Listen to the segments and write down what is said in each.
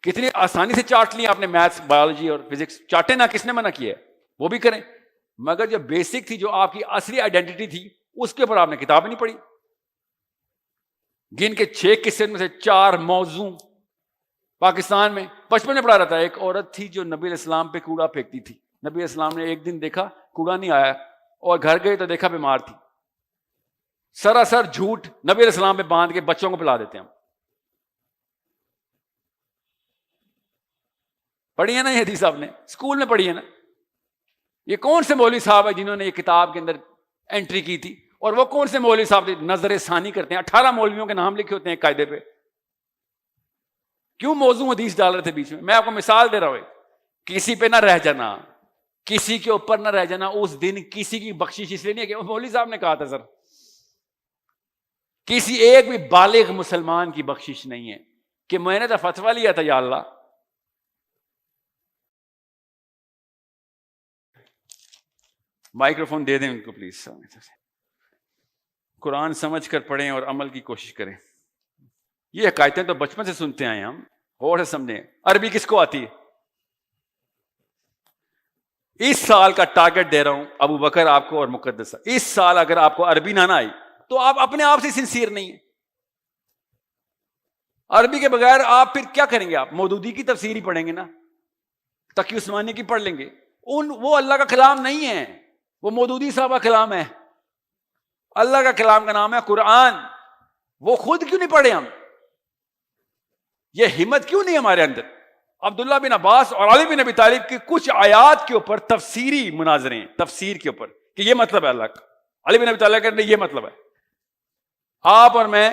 کتنی آسانی سے چاٹ لی آپ نے میتھس، بایولوجی اور فزکس، چاٹے نہ، کس نے منع کیا ہے؟ وہ بھی کریں، مگر جو بیسک تھی، جو آپ کی اصلی آئیڈینٹی تھی، اس کے اوپر آپ نے کتاب نہیں پڑھی. گن کے 6 قصے میں سے 4 موضوع پاکستان میں بچپن میں پڑھا رہا تھا. ایک عورت تھی جو نبی علیہ السلام پہ کوڑا پھینکتی تھی. نبی علیہ السلام نے ایک دن دیکھا کوڑا نہیں آیا، اور گھر گئے تو دیکھا بیمار تھی. سراسر جھوٹ نبی علیہ السلام پہ باندھ کے بچوں کو پلا دیتے ہیں. ہم پڑھی ہے نا یہ حدیث، آپ نے اسکول میں پڑھی ہے نا. یہ کون سے مولوی صاحب ہے جنہوں نے یہ کتاب کے اندر انٹری کی تھی؟ اور وہ کون سے مولوی صاحب نظر ثانی کرتے ہیں؟ 18 مولویوں کے نام لکھے ہوتے ہیں قاعدے پہ. کیوں موضوع حدیث ڈال رہے تھے بیچ میں؟ میں آپ کو مثال دے رہا ہوں. کسی پہ نہ رہ جانا، کسی کے اوپر نہ رہ جانا. اس دن کسی کی بخشش اس لیے نہیں ہے کہ مولوی صاحب نے کہا تھا. سر، کسی ایک بھی بالغ مسلمان کی بخشش نہیں ہے کہ میں نے تو فتویٰ لیا تھا. یا اللہ، مائکروفون دے دیں ان کو پلیز. قرآن سمجھ کر پڑھیں اور عمل کی کوشش کریں. یہ حکایتیں تو بچپن سے سنتے آئے ہم، اور سمجھیں. عربی کس کو آتی ہے؟ اس سال کا ٹارگٹ دے رہا ہوں ابو بکر آپ کو اور مقدس، اس سال اگر آپ کو عربی نہ آئی تو آپ اپنے آپ سے سنسیئر نہیں ہیں. عربی کے بغیر آپ پھر کیا کریں گے؟ آپ مودودی کی تفسیر ہی پڑھیں گے نا، تقی عثمانی کی پڑھ لیں گے. وہ اللہ کا کلام نہیں ہے، وہ مودودی صاحب کا کلام ہے. اللہ کا کلام کا نام ہے قرآن. وہ خود کیوں نہیں پڑھے ہم؟ یہ ہمت کیوں نہیں ہمارے اندر؟ عبداللہ بن عباس اور علی بن ابی طالب کی کچھ آیات کے اوپر تفسیری مناظرے ہیں، تفسیر کے اوپر کہ یہ مطلب ہے اللہ کا. علی بن ابی طالب کہتے ہیں یہ مطلب ہے. آپ اور میں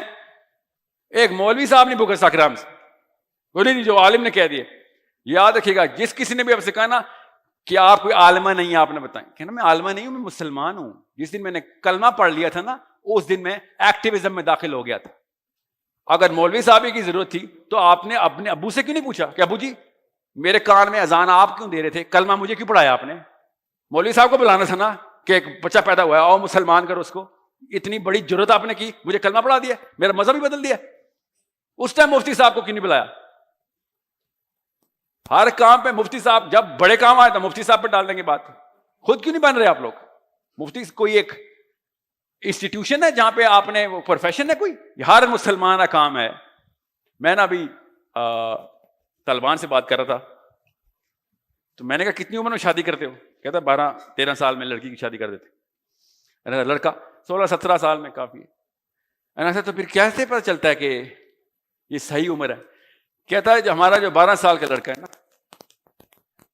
ایک مولوی صاحب نہیں پوچھ سکتا ہم سے، نہیں جو عالم نے کہہ دیا. یاد رکھیے گا، جس کسی نے بھی آپ سے کہا نا کہ آپ کوئی عالمہ نہیں ہے، آپ نے بتائیں کہ نا میں عالمہ نہیں ہوں، میں مسلمان ہوں. جس دن میں نے کلمہ پڑھ لیا تھا نا، اس دن میں ایکٹیویزم میں داخل ہو گیا تھا. اگر مولوی صاحب کی ضرورت تھی تو آپ نے اپنے ابو سے کیوں نہیں پوچھا کہ ابو جی میرے کان میں اذان آپ کیوں دے رہے تھے؟ کلمہ مجھے کیوں پڑھایا آپ نے؟ مولوی صاحب کو بلانا تھا نا کہ ایک بچہ پیدا ہوا ہے، آؤ مسلمان کرو اس کو. اتنی بڑی ضرورت آپ نے کی، مجھے کلمہ پڑھا دیا، میرا مذہب ہی بدل دیا. اس ٹائم مفتی صاحب کو کیوں نہیں بلایا؟ ہر کام پہ مفتی صاحب، جب بڑے کام آئے تو مفتی صاحب پہ ڈال دیں گے بات. خود کیوں نہیں بن رہے آپ لوگ؟ مفتی کوئی ایک انسٹیٹیوشن ہے جہاں پہ آپ نے وہ پروفیشن ہے کوئی؟ ہر مسلمان کا کام ہے. میں نا ابھی طالبان سے بات کر رہا تھا تو میں نے کہا کتنی عمر میں شادی کرتے ہو؟ کہتا 12-13 سال میں لڑکی کی شادی کر دیتے. لڑکا 16-17 سال میں کافی ہے. تو پھر کیسے پتہ چلتا ہے کہ یہ صحیح عمر ہے؟ کہتا ہے جو ہمارا جو 12 سال کا لڑکا ہے نا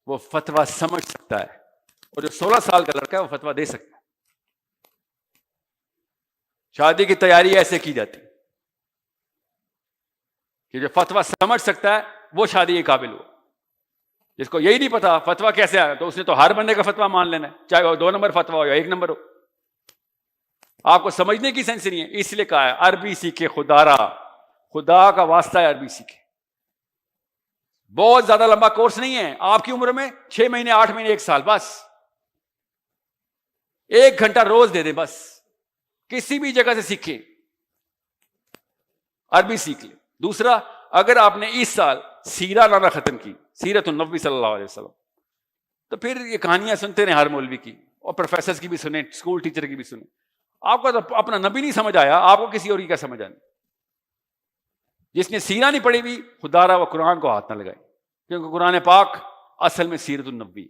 وہ فتویٰ سمجھ سکتا ہے، اور جو 16 سال کا لڑکا ہے وہ فتویٰ دے سکتا ہے. شادی کی تیاری ایسے کی جاتی کہ جو فتویٰ سمجھ سکتا ہے وہ شادی کے قابل ہو. جس کو یہی نہیں پتا فتویٰ کیسے آیا تو اس نے تو ہر بندے کا فتویٰ مان لینا ہے، چاہے وہ 2 نمبر فتویٰ ہو یا 1 نمبر ہو. آپ کو سمجھنے کی سینس نہیں ہے، اس لیے کہا ہے عربی سیکھے خدا کا واسطہ ہے عربی سیکھے. بہت زیادہ لمبا کورس نہیں ہے، آپ کی عمر میں 6 مہینے 8 مہینے 1 سال، بس 1 گھنٹہ روز دے دیں، بس کسی بھی جگہ سے سیکھیں، عربی سیکھ لیں. دوسرا، اگر آپ نے اس سال سیرہ لانا ختم کی، سیرت النبی صلی اللہ علیہ وسلم، تو پھر یہ کہانیاں سنتے رہیں ہر مولوی کی، اور پروفیسرز کی بھی سنیں، اسکول ٹیچر کی بھی سنیں. آپ کو تو اپنا نبی نہیں سمجھ آیا، آپ کو کسی اور کی کیا سمجھ آنے؟ جس نے سیرہ نہیں پڑھی ہوئی خدا و قرآن کو ہاتھ نہ لگائے، کیونکہ قرآن پاک اصل میں سیرت النبی.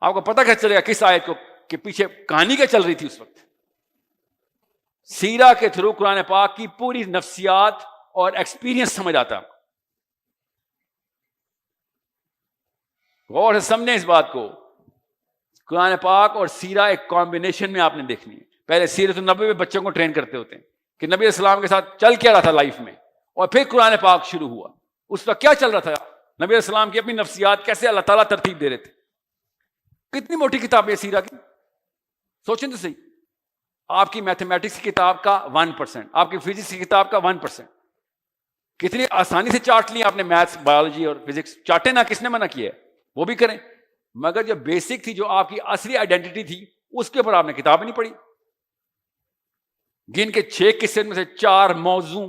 آپ کو پتہ کیسے چلے گا کس آیت کو کہ پیچھے کہانی کیا چل رہی تھی اس وقت؟ سیرہ کے تھرو قرآن پاک کی پوری نفسیات اور ایکسپیرینس سمجھ آتا ہے. غور سے سمجھیں اس بات کو. قرآن پاک اور سیرہ ایک کمبینیشن میں آپ نے دیکھنی ہے. پہلے سیرت النبی میں بچوں کو ٹرین کرتے ہوتے ہیں کہ نبی علیہ السلام کے ساتھ چل کیا رہا تھا لائف میں، اور پھر قرآن پاک شروع ہوا. اس وقت کیا چل رہا تھا؟ نبی علیہ السلام کی اپنی نفسیات کیسے اللہ تعالیٰ ترتیب دے رہے تھے. کتنی موٹی کتاب ہے سیرہ کی، سوچیں تو صحیح. آپ کی میتھمیٹکس کی کتاب کا 1%، آپ کی فزکس کی کتاب کا 1%. کتنی آسانی سے چاٹ لی آپ نے میتھس، بایولوجی اور فزکس. چاٹے نہ، کس نے منع کیا ہے؟ وہ بھی کریں، مگر جو بیسک تھی، جو آپ کی اصلی آئیڈینٹی تھی، اس کے اوپر آپ نے کتاب نہیں پڑھی. گن کے 6 قصے میں سے 4 موضوع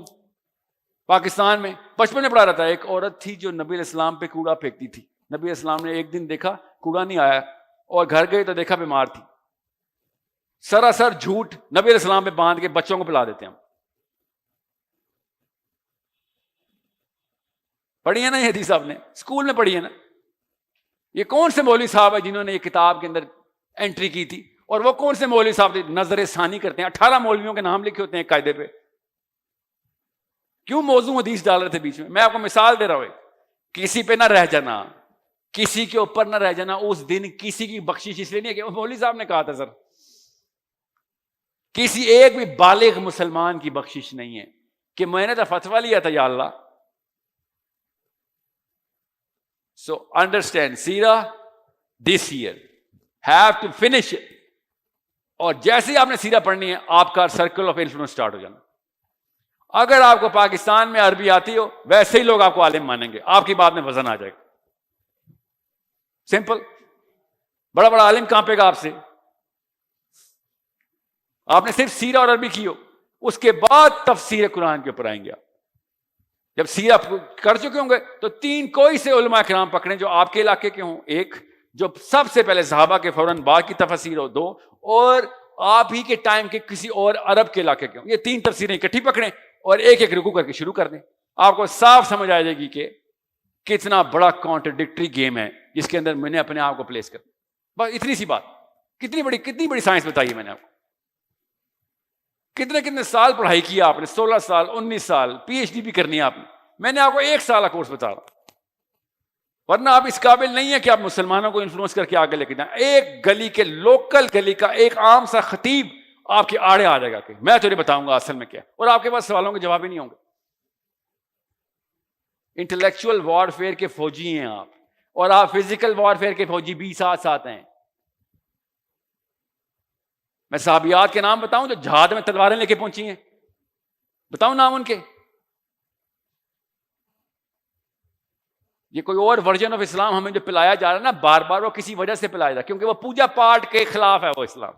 پاکستان میں بچپن میں پڑھا رہا تھا، ایک عورت تھی جو نبی علیہ السلام پہ کوڑا پھینکتی تھی. نبی علیہ السلام نے ایک دن دیکھا کوڑا نہیں آیا اور گھر گئے تو دیکھا بیمار تھی. سراسر جھوٹ نبی علیہ السلام پہ باندھ کے بچوں کو پلا دیتے ہیں. ہم پڑھی ہے نا یہ حدیث، آپ نے اسکول میں پڑھی ہے نا. یہ کون سے مولوی صاحب ہے جنہوں نے یہ کتاب کے اندر انٹری کی تھی؟ اور وہ کون سے مولوی صاحب نظر ثانی کرتے ہیں؟ 18 مولویوں کے نام لکھے ہوتے ہیں قاعدے پہ. کیوں موضوع حدیث ڈال رہے تھے بیچ میں؟ میں آپ کو مثال دے رہا ہوں. کسی پہ نہ رہ جانا، کسی کے اوپر نہ رہ جانا. اس دن کسی کی بخشش اس لیے نہیں ہے کہ مولوی صاحب نے کہا تھا. سر کسی ایک بھی بالغ مسلمان کی بخشش نہیں ہے کہ میں نے تو فتویٰ لیا تھا یا اللہ. So understand سیرہ this year have to finish it. اور جیسے ہی آپ نے سیرہ پڑھنی ہے آپ کا سرکل آف انفلوئنس سٹارٹ ہو جانا. اگر آپ کو پاکستان میں عربی آتی ہو ویسے ہی لوگ آپ کو عالم مانیں گے، آپ کی بات میں وزن آ جائے گا. سمپل. بڑا بڑا عالم کہاں پہ گا آپ سے؟ آپ نے صرف سیرہ اور عربی کی ہو، اس کے بعد تفسیر قرآن کے اوپر آئیں گے. آپ جب سیرہ کر چکے ہوں گے تو 3 کوئی سے علماء کرام پکڑیں جو آپ کے علاقے کے ہوں. ایک جو سب سے پہلے صحابہ کے فوراً بعد کی تفسیر ہو. 2 اور آپ ہی کے ٹائم کے کسی اور عرب کے علاقے کے ہوں. یہ 3 تفسیریں اکٹھی پکڑیں اور ایک ایک رکوع کر کے شروع کر دیں. آپ کو صاف سمجھ آ جائے گی کہ کتنا بڑا کانٹرڈکٹری گیم ہے جس کے اندر میں نے اپنے آپ کو پلیس کر. بس اتنی سی بات. کتنی بڑی سائنس بتائی ہے میں نے آپ کو. کتنے سال پڑھائی کیا آپ نے؟ 16 سال 19 سال پی ایچ ڈی بھی کرنی ہے آپ نے. میں نے آپ کو 1 سال کا کورس بتا رہا. ورنہ آپ اس قابل نہیں ہے کہ آپ مسلمانوں کو انفلوئنس کر کے آگے لے کے جائیں. ایک گلی کے لوکل گلی کا ایک عام سا خطیب آپ کے آڑے آ جائے گا کہ میں تجھے بتاؤں گا اصل میں کیا، اور آپ کے پاس سوالوں کے جواب ہی نہیں ہوں گے. انٹلیکچوئل وار فیئر کے فوجی ہیں آپ، اور آپ فزیکل وار فیئر کے فوجی بھی ساتھ ہیں. میں صحابیات کے نام بتاؤں جو جہاد میں تلواریں لے کے پہنچی ہیں؟ بتاؤں نام ان کے؟ یہ کوئی اور ورژن آف اسلام ہمیں جو پلایا جا رہا ہے نا بار بار، وہ کسی وجہ سے پلایا جا رہا ہے کیونکہ وہ پوجا پاٹ کے خلاف ہے وہ اسلام.